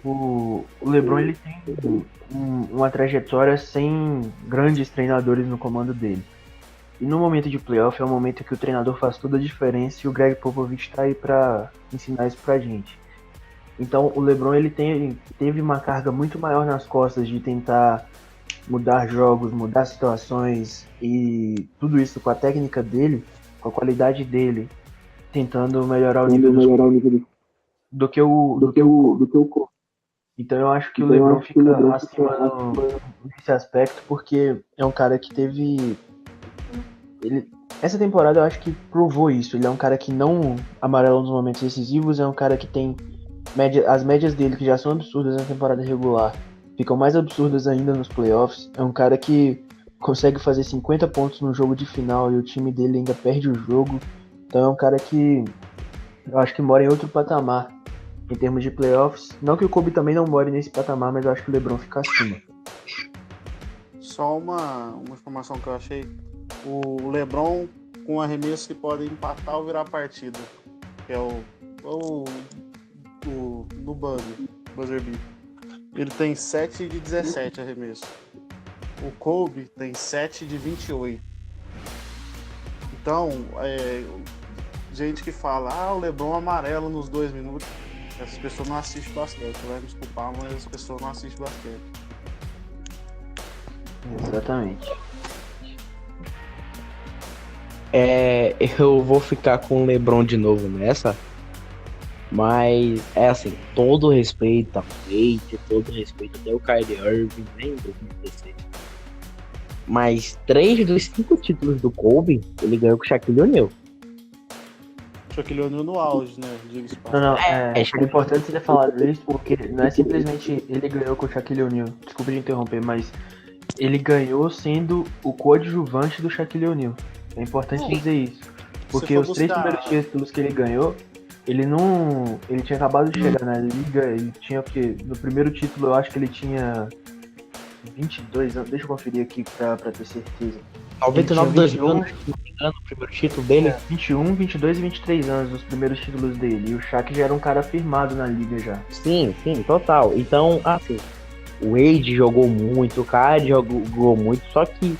O LeBron ele tem uma trajetória sem grandes treinadores no comando dele. E no momento de playoff é o momento que o treinador faz toda a diferença e o Greg Popovich tá aí pra ensinar isso pra gente. Então o LeBron ele teve uma carga muito maior nas costas de tentar mudar jogos, mudar situações e tudo isso com a técnica dele, com a qualidade dele, tentando melhorar o nível do que o. Então eu acho que o LeBron fica acima nesse aspecto porque é um cara que teve. Essa temporada eu acho que provou isso. Ele é um cara que não amarela nos momentos decisivos, é um cara que tem as médias dele, que já são absurdas na temporada regular, ficam mais absurdas ainda nos playoffs. É um cara que consegue fazer 50 pontos no jogo de final e o time dele ainda perde o jogo. Então é um cara que eu acho que mora em outro patamar em termos de playoffs. Não que o Kobe também não more nesse patamar, mas eu acho que o LeBron fica acima. Só uma informação que eu achei. O LeBron com arremesso que pode empatar ou virar a partida. Que é no buzzer beat. Ele tem 7 de 17 arremesso. O Kobe tem 7 de 28. Então, gente que fala, o LeBron amarelo nos 2 minutos, essas pessoas não assistem basquete. Vai me desculpar, mas as pessoas não assistem basquete. Exatamente. Eu vou ficar com o LeBron de novo nessa, mas é assim, todo respeito ao Wade, todo respeito até o Kyrie Irving, nem em 2016. Mas 3 dos 5 títulos do Kobe, ele ganhou com o Shaquille O'Neal. Shaquille O'Neal no auge, né? Diga-se Não, não, É, é importante você ter falado isso porque não é simplesmente ele ganhou com o Shaquille O'Neal. Desculpa de interromper, mas ele ganhou sendo o coadjuvante do Shaquille O'Neal. É importante dizer isso. Porque os 3 primeiros títulos que ele ganhou, ele tinha acabado de chegar na liga, ele tinha o quê? No primeiro título eu acho que ele tinha 22 anos, deixa eu conferir aqui pra ter certeza. 99, Ele 2000, tinha se não me engano, o primeiro título dele. 21, 22 e 23 anos os primeiros títulos dele. E o Shaq já era um cara firmado na liga já. Sim, total. Então, assim, o Wade jogou muito, o Kyrie jogou muito, só que,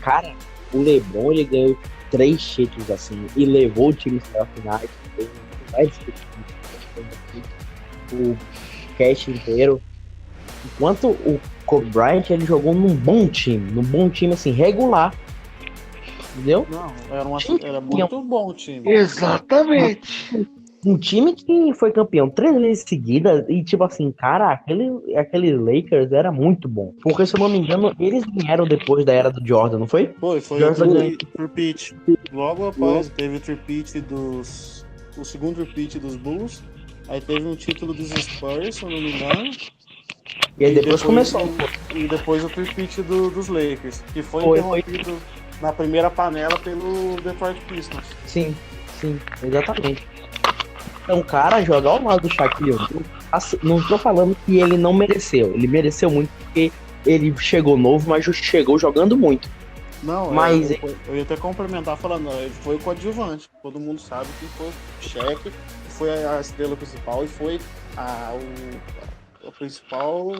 cara, o LeBron, ele ganhou 3 títulos, assim, e levou o time para a final. O cast inteiro. Enquanto o Kobe Bryant, ele jogou num bom time, assim, regular. Entendeu? Não, era muito bom o time. Exatamente. Um time que foi campeão 3 vezes seguidas e, tipo assim, cara, aquele Lakers era muito bom. Porque, se eu não me engano, eles vieram depois da era do Jordan, não foi? Foi Jordan ganhou. o repeat. Logo após, teve o repeat o segundo repeat dos Bulls. Aí teve um título dos Spurs, se eu não me engano. E aí depois começou. E depois o repeat dos Lakers, que foi interrompido na primeira panela pelo Detroit Pistons. Sim, exatamente. Então, cara, jogar ao lado do Shaquille O'Neal, assim, não tô falando que ele não mereceu. Ele mereceu muito porque ele chegou novo, mas chegou jogando muito. Não, mas eu ia até complementar falando, ele foi o coadjuvante. Todo mundo sabe que foi o Shaq, que foi a estrela principal e foi o principal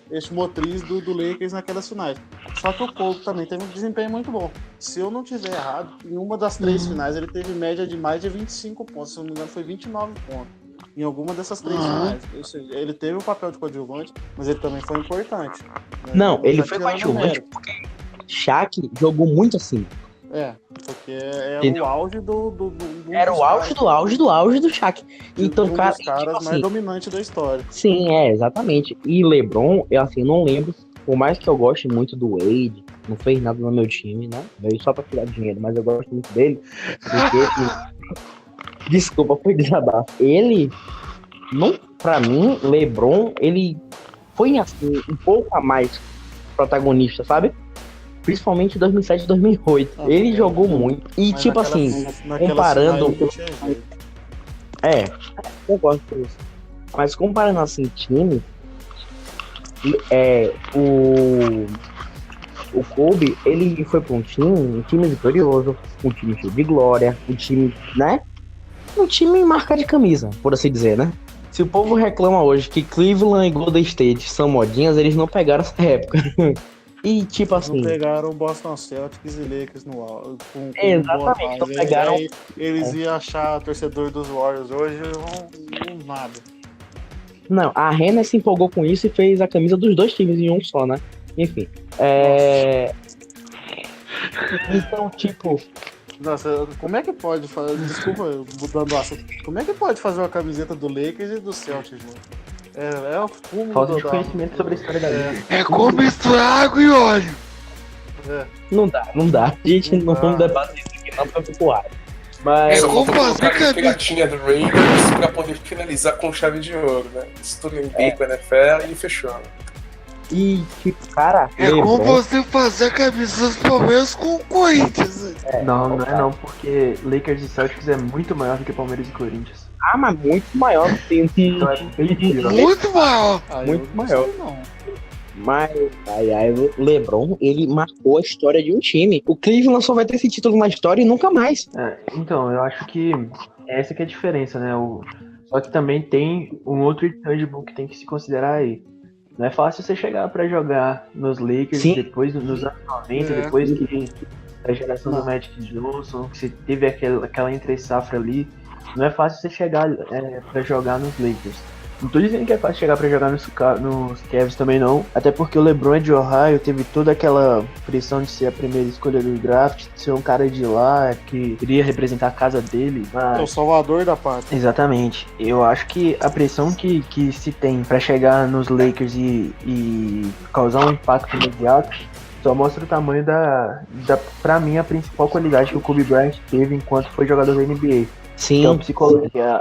eixo motriz do Lakers naquelas finais. Só que o Kobe também teve um desempenho muito bom. Se eu não tiver errado, em uma das 3 finais ele teve média de mais de 25 pontos. Se eu não me engano, foi 29 pontos. Em alguma dessas 3 finais. Ou seja, ele teve o papel de coadjuvante, mas ele também foi importante. Né? Não, ele foi coadjuvante porque Shaq jogou muito assim. Porque era o auge do era o auge do Shaq. Então, cara, dos caras tipo mais assim, dominante da história. Sim, exatamente. E LeBron, eu assim, não lembro, por mais que eu goste muito do Wade, não fez nada no meu time, né? Veio só pra tirar dinheiro, mas eu gosto muito dele. Porque, desculpa, foi desabafo. Ele, não, pra mim, LeBron, ele foi assim, um pouco a mais protagonista, sabe? Principalmente em 2007 e 2008. Ele jogou muito. E, mas tipo assim, comparando. Eu gosto disso. Mas comparando assim, time. O Kobe, ele foi pra um time vitorioso, um time cheio de glória, um time, né? Um time marca de camisa, por assim dizer, né? Se o povo reclama hoje que Cleveland e Golden State são modinhas, eles não pegaram essa época. E tipo assim. Não pegaram o Boston Celtics e Lakers no com exatamente, não pegaram. Aí, eles iam achar torcedor dos Warriors hoje nada. Não, a Renner se empolgou com isso e fez a camisa dos 2 times em um só, né? Enfim. Então, tipo. Nossa, como é que pode fazer. Desculpa, mudando o assunto. Como é que pode fazer uma camiseta do Lakers e do Celtics, mano? É o fumo falta de conhecimento sobre a história da liga. É como misturar água e óleo. Não dá. A gente não vamos debater isso aqui, não pra popular. Mas. É como fazer a pegadinha do Raiders pra poder finalizar com chave de ouro, né? Estourou em bico, NFL e fechou. E, tipo, cara. É como você fazer a camisa dos Palmeiras com o Corinthians. Não é não, porque Lakers e Celtics é muito maior do que Palmeiras e Corinthians. Mas muito maior do que então é bem pior. Muito maior. Muito maior. Mas aí o LeBron, ele marcou a história de um time. O Cleveland só vai ter esse título na história e nunca mais. Então, eu acho que essa que é a diferença, né? Só que também tem um outro intangible que tem que se considerar aí. Não é fácil você chegar pra jogar nos Lakers Sim. depois, nos anos 90, É. depois que a geração Não. do Magic Johnson, que você teve aquela entre-safra ali. Não é fácil você chegar pra jogar nos Lakers. Não tô dizendo que é fácil chegar pra jogar nos Cavs também não, até porque o LeBron é de Ohio, teve toda aquela pressão de ser a primeira escolha do draft, de ser um cara de lá, que iria representar a casa dele, É o salvador da pátria. Exatamente. Eu acho que a pressão que se tem pra chegar nos Lakers e causar um impacto imediato só mostra o tamanho pra mim, a principal qualidade que o Kobe Bryant teve enquanto foi jogador da NBA. Que é o Sim. psicologia.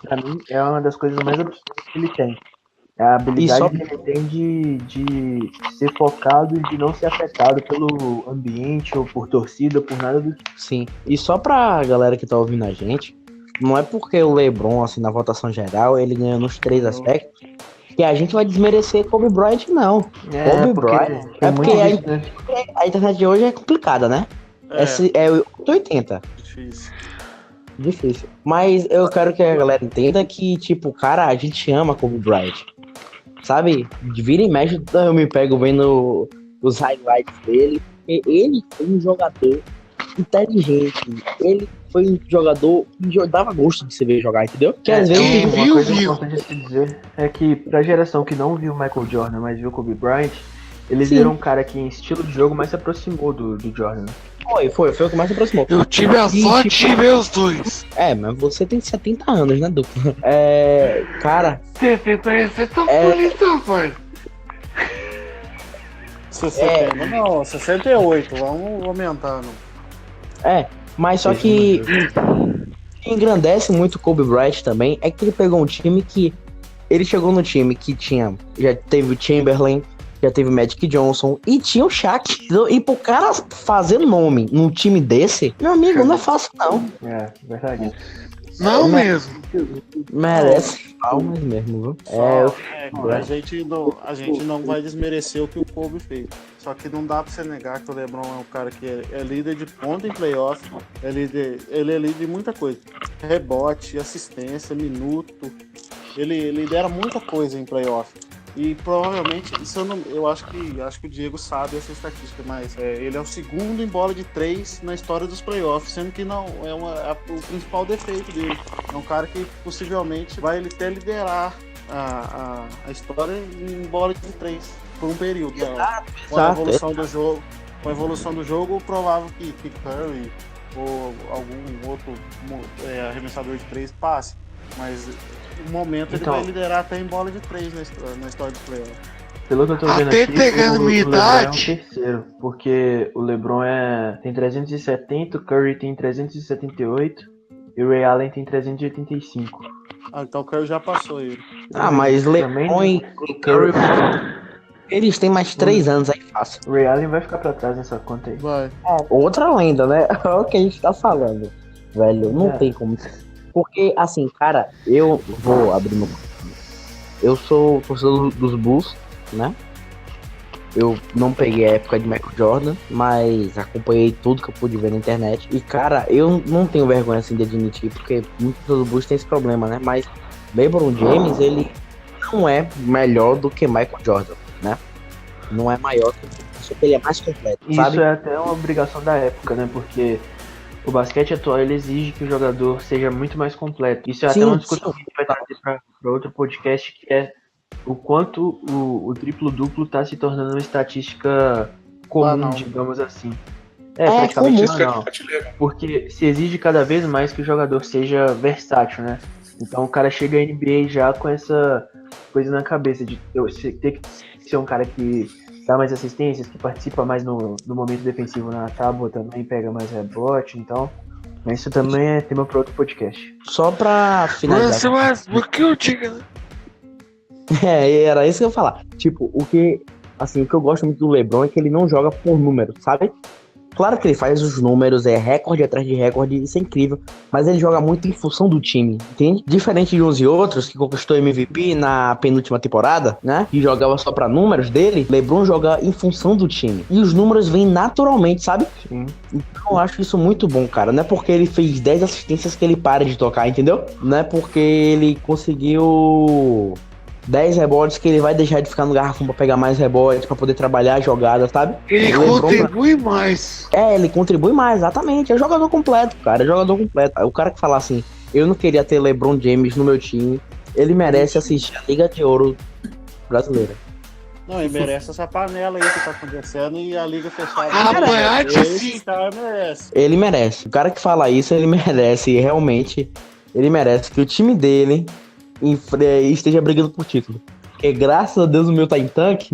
Pra mim, é uma das coisas mais absurdas que ele tem. É a habilidade que ele tem de ser focado e de não ser afetado pelo ambiente ou por torcida, por nada do tipo. Sim. E só pra galera que tá ouvindo a gente, não é porque o LeBron, assim, na votação geral, ele ganhou nos 3 aspectos, que a gente vai desmerecer Kobe Bryant, não. Kobe Bryant. É porque a internet de hoje é complicada, né? É 80. Difícil. Mas eu quero que a galera entenda que, tipo, cara, a gente ama Kobe Bryant. Sabe? De vira e mexe, eu me pego vendo os highlights dele. Porque ele foi um jogador inteligente. Ele foi um jogador que dava gosto de se ver jogar, entendeu? Que às vezes. Uma coisa importante a se dizer é que pra geração que não viu Michael Jordan, mas viu Kobe Bryant, eles viram um cara que em estilo de jogo mais se aproximou do Jordan. Foi o que mais se aproximou. Eu tive a sorte de ver os dois. Mas você tem 70 anos, né, dupla? Cara. Você parece tão bonito, rapaz. 60, não, 68, vamos aumentar. Não. Mas só que engrandece muito o Kobe Bryant também é que ele pegou um time que ele chegou no time que já teve o Chamberlain, já teve o Magic Johnson e tinha o Shaq. E pro cara fazer nome num time desse, meu amigo, não é fácil não. É, verdade. Não mesmo. Merece palmas mesmo, viu? A gente não vai desmerecer o que o Kobe fez. Só que não dá pra você negar que o LeBron é um cara que é líder de ponto em playoff. Ele é líder de muita coisa. Rebote, assistência, minuto. Ele lidera muita coisa em playoff. E provavelmente, eu acho que o Diego sabe essa estatística, mas ele é o segundo em bola de 3 na história dos playoffs, sendo que não é o principal defeito dele. É um cara que possivelmente vai até liderar a história em bola de 3 por um período. Com a evolução do jogo, provável que Curry ou algum outro arremessador de 3 passe, mas no momento ele vai liderar até em bola de 3 na história do playoff. Pelo que eu tô vendo Até aqui, pegando minha LeBron é idade. um terceiro, porque o LeBron tem 370, o Curry tem 378 e o Ray Allen tem 385. Então o Curry já passou ele. Mas LeBron e Curry, eles têm mais 3 anos aí fácil. O Ray Allen vai ficar pra trás nessa conta aí. Vai. Outra lenda, né? É o que a gente tá falando, velho. Não tem como. Porque, assim, cara, eu vou abrir meu. Eu sou torcedor dos Bulls, né? Eu não peguei a época de Michael Jordan, mas acompanhei tudo que eu pude ver na internet. E, cara, eu não tenho vergonha, assim, de admitir, porque muitos dos Bulls têm esse problema, né? Mas LeBron James, ele não é melhor do que Michael Jordan, né? Não é maior que ele, só que ele é mais completo, Isso sabe? é até uma obrigação da época, né? Porque o basquete atual, ele exige que o jogador seja muito mais completo. Isso é até uma discussão que a gente vai trazer para outro podcast, que é o quanto o triplo-duplo tá se tornando uma estatística comum, digamos assim. Praticamente não. Porque se exige cada vez mais que o jogador seja versátil, né? Então o cara chega à NBA já com essa coisa na cabeça de ter que ser um cara que dá mais assistências, que participa mais no momento defensivo na tábua, também pega mais rebote, então. Mas isso também é tema para outro podcast. Só pra finalizar. Era isso que eu ia falar. Tipo, o que eu gosto muito do LeBron é que ele não joga por número, sabe? Claro que ele faz os números, é recorde atrás de recorde, isso é incrível. Mas ele joga muito em função do time, entende? Diferente de uns e outros, que conquistou MVP na penúltima temporada, né? E jogava só pra números dele, LeBron joga em função do time. E os números vêm naturalmente, sabe? Sim. Então eu acho isso muito bom, cara. Não é porque ele fez 10 assistências que ele para de tocar, entendeu? Não é porque ele conseguiu 10 rebotes que ele vai deixar de ficar no garrafão pra pegar mais rebotes, pra poder trabalhar a jogada, sabe? Ele O LeBron- contribui mais. Ele contribui mais, exatamente. É jogador completo, cara. É jogador completo. O cara que fala assim, eu não queria ter LeBron James no meu time, ele merece assistir a Liga de Ouro brasileira. Não, ele merece essa panela aí que tá acontecendo e a liga fechada. Apanhar de Esse sim. cara merece. Ele merece. O cara que fala isso, ele merece. E realmente, ele merece que o time dele esteja brigando por título. Porque graças a Deus o meu tá em tanque,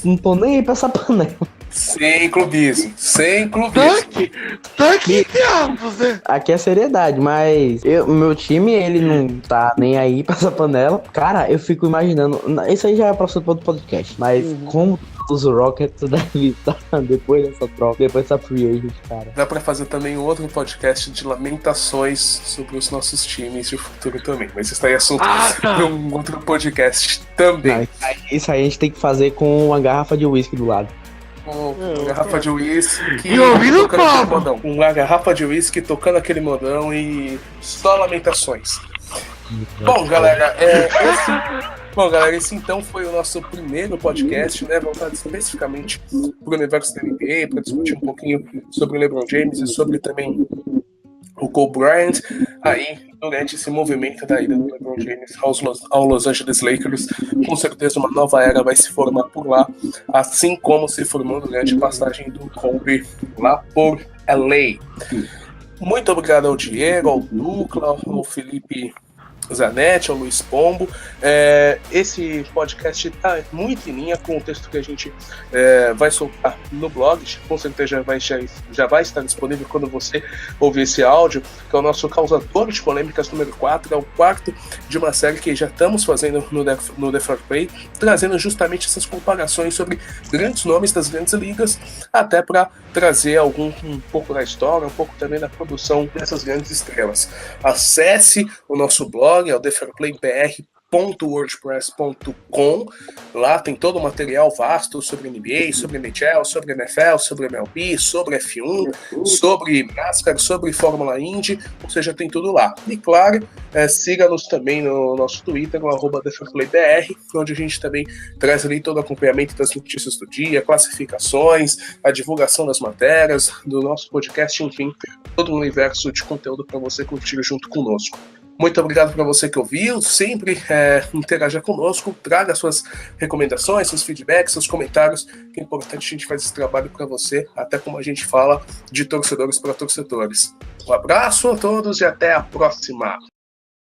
não tô nem aí pra essa panela. Sem clubismo, sem clubismo. Tanque diabos, né? Aqui é seriedade, mas meu time, ele não tá nem aí pra essa panela. Cara, eu fico imaginando. Isso aí já é pra ser todo podcast. Mas como os Rockets devem estar depois dessa troca, depois dessa free agent, cara. Dá pra fazer também um outro podcast de lamentações sobre os nossos times de futuro também. Mas isso aí é assunto de um outro podcast também. Isso aí a gente tem que fazer com uma garrafa de uísque do lado. Uma garrafa de uísque E ouvindo tocando aquele como? modão. Uma garrafa de uísque tocando aquele modão e só lamentações. Bom, galera, esse então foi o nosso primeiro podcast, né? Voltado especificamente para o universo da NBA, para discutir um pouquinho sobre o LeBron James e sobre também o Kobe Bryant, aí durante esse movimento da ida do LeBron James ao Los Angeles Lakers. Com certeza uma nova era vai se formar por lá, assim como se formou durante a passagem do Kobe lá por LA. Muito obrigado ao Diego, ao Ducla, ao Felipe Zanetti, ao Luiz Pombo. Esse podcast está muito em linha com o texto que a gente vai soltar no blog. Com certeza já vai estar disponível quando você ouvir esse áudio, que é o nosso Causador de Polêmicas número 4. É o quarto de uma série que já estamos fazendo no The Fair Play, trazendo justamente essas comparações sobre grandes nomes das grandes ligas, até para trazer um pouco da história, um pouco também da produção dessas grandes estrelas. Acesse o nosso blog, é o thefairplay.wordpress.com. Lá tem todo o material vasto sobre NBA, sobre NHL, sobre NFL, sobre MLB, sobre F1, sobre NASCAR, sobre Fórmula Indy, ou seja, tem tudo lá. E claro, siga-nos também no nosso Twitter, no @thefairplaybr, onde a gente também traz ali todo o acompanhamento das notícias do dia, classificações, a divulgação das matérias, do nosso podcast, enfim, todo um universo de conteúdo para você curtir junto conosco. Muito obrigado para você que ouviu, sempre interaja conosco, traga suas recomendações, seus feedbacks, seus comentários, que é importante a gente fazer esse trabalho para você, até como a gente fala, de torcedores para torcedores. Um abraço a todos e até a próxima!